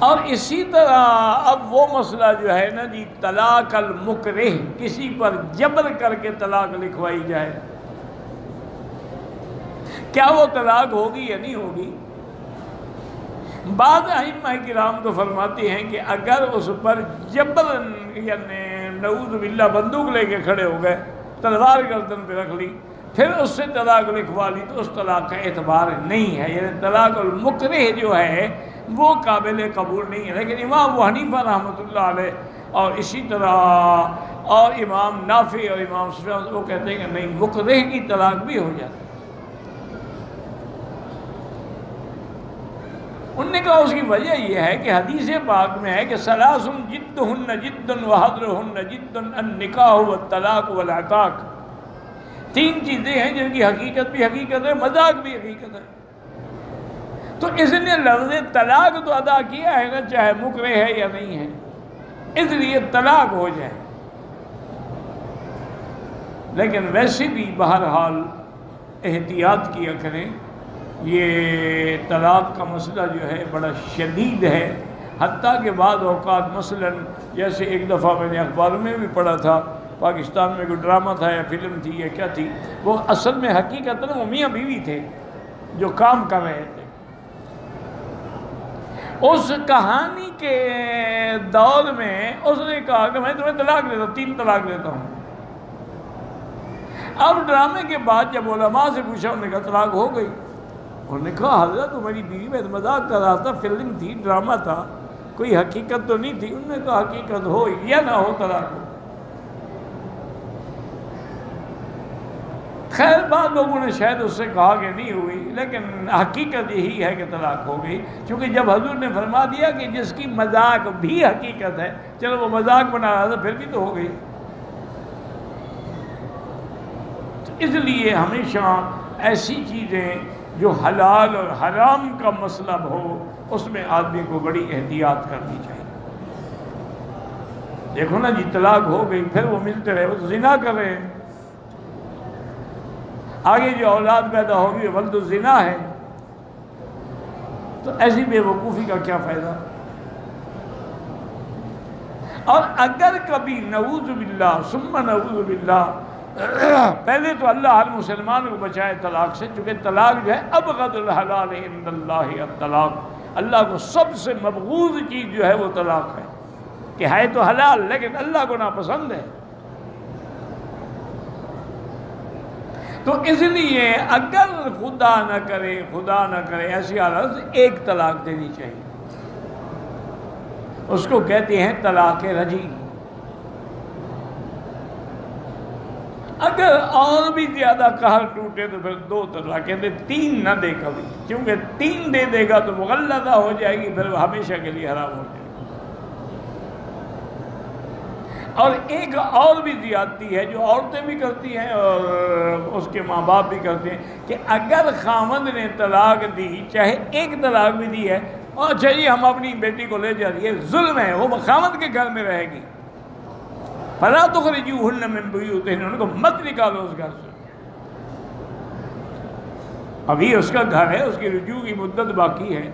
اور اسی طرح اب وہ مسئلہ جو ہے نا جی طلاق المکرہ، کسی پر جبر کر کے طلاق لکھوائی جائے، کیا وہ طلاق ہوگی یا نہیں ہوگی؟ بعض ائمہ کرام تو فرماتے ہیں کہ اگر اس پر جبرن، یعنی نعوذ باللہ بندوق لے کے کھڑے ہو گئے، تلوار گردن پہ رکھ لی، پھر اس سے طلاق لکھوا لی، تو اس طلاق کا اعتبار نہیں ہے، یعنی طلاق المکرہ جو ہے وہ قابل قبول نہیں ہے۔ لیکن امام ابو حنیفہ رحمۃ اللہ علیہ اور اسی طرح اور امام نافع اور امام سفیان وہ کہتے ہیں کہ نہیں، مکرہ کی طلاق بھی ہو جاتی ہے۔ انہوں نے کہا اس کی وجہ یہ ہے کہ حدیث پاک میں ہے کہ ثلاث جدہن جد وحدرہن جد النکاح والطلاق والعتاق، تین چیزیں ہیں جن کی حقیقت بھی حقیقت ہے، مذاق بھی حقیقت ہے۔ تو اس نے لفظ طلاق تو ادا کیا ہے نا، چاہے مکرہ ہے یا نہیں ہے، اس لیے طلاق ہو جائے۔ لیکن ویسے بھی بہرحال احتیاط کیا کریں، یہ طلاق کا مسئلہ جو ہے بڑا شدید ہے، حتیٰ کہ بعض اوقات مثلاً جیسے ایک دفعہ میں نے اخباروں میں بھی پڑھا تھا، پاکستان میں کوئی ڈرامہ تھا یا فلم تھی یا کیا تھی، وہ اصل میں حقیقتاً وہ میاں بیوی تھے جو کام کر رہے تھے۔ اس کہانی کے دور میں اس نے کہا کہ میں تمہیں طلاق دیتا ہوں، 3 طلاق دیتا ہوں۔ اب ڈرامے کے بعد جب علماء سے پوچھا، انہوں نے کہا طلاق ہو گئی۔ انہوں نے کہا حضرت تمہاری بیوی میں مذاق کر رہا تھا، فلم تھی، ڈرامہ تھا، کوئی حقیقت تو نہیں تھی۔ انہوں نے کہا حقیقت ہو یا نہ ہو طلاق ہو۔ خیر بعض لوگوں نے شاید اس سے کہا کہ نہیں ہوئی، لیکن حقیقت یہی ہے کہ طلاق ہو گئی، کیونکہ جب حضور نے فرما دیا کہ جس کی مذاق بھی حقیقت ہے، چلو وہ مذاق بنا رہا تھا پھر بھی تو ہو گئی۔ تو اس لیے ہمیشہ ایسی چیزیں جو حلال اور حرام کا مسئلہ ہو، اس میں آدمی کو بڑی احتیاط کرنی چاہیے۔ دیکھو نا جی طلاق ہو گئی، پھر وہ ملتے رہے، وہ تو زنا کر رہے ہیں، آگے جو اولاد پیدا ہوگی ولد الزنا ہے، تو ایسی بے وقوفی کا کیا فائدہ؟ اور اگر کبھی نعوذ باللہ ثم نعوذ باللہ، پہلے تو اللہ ہر مسلمان کو بچائے طلاق سے، چونکہ طلاق جو ہے ابغض الحلال عند اللہ الطلاق، اللہ کو سب سے مبغوض چیز جو ہے وہ طلاق ہے، کہ ہے تو حلال لیکن اللہ کو ناپسند ہے۔ تو اس لیے اگر خدا نہ کرے ایسی حالت سے ایک طلاق دینی چاہیے، اس کو کہتے ہیں طلاق رجعی۔ اگر اور بھی زیادہ قہر ٹوٹے تو پھر 2 طلاق، کہتے 3 نہ دے کبھی، کیونکہ 3 دے دے گا تو مغلظہ ہو جائے گی، پھر وہ ہمیشہ کے لیے حرام ہو جائے گی۔ اور ایک اور بھی زیادتی ہے جو عورتیں بھی کرتی ہیں اور اس کے ماں باپ بھی کرتے ہیں، کہ اگر خامند نے طلاق دی، چاہے ایک طلاق بھی دی ہے، اور چاہیے ہم اپنی بیٹی کو لے جائیں، یہ ظلم ہے، وہ خامند کے گھر میں رہے گی، فَلَا تُخْرِجُوهُنَّ مِن بُيُوتِهِنَّ، ان کو مت نکالو اس گھر سے، ابھی اس کا گھر ہے، اس کی رجوع کی مدت باقی ہے۔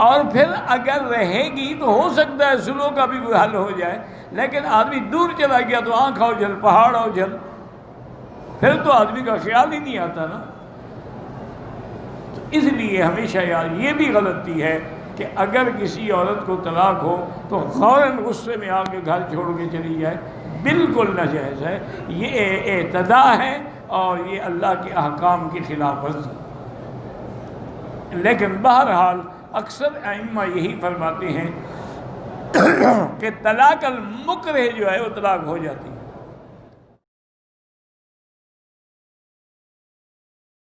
اور پھر اگر رہے گی تو ہو سکتا ہے صلح کا بھی کوئی حل ہو جائے، لیکن آدمی دور چلا گیا تو آنکھ ہو جل، پہاڑ ہو جل، پھر تو آدمی کا خیال ہی نہیں آتا نا۔ تو اس لیے ہمیشہ یار یہ بھی غلطی ہے کہ اگر کسی عورت کو طلاق ہو تو فوراً غصے میں آ کے گھر چھوڑ کے چلی جائے، بالکل ناجائز ہے، یہ اعتداء ہے اور یہ اللہ کے احکام کی خلاف ورزی۔ لیکن بہرحال اکثر ائمہ یہی فرماتے ہیں کہ طلاق المکرہ جو ہے وہ طلاق ہو جاتی ہے۔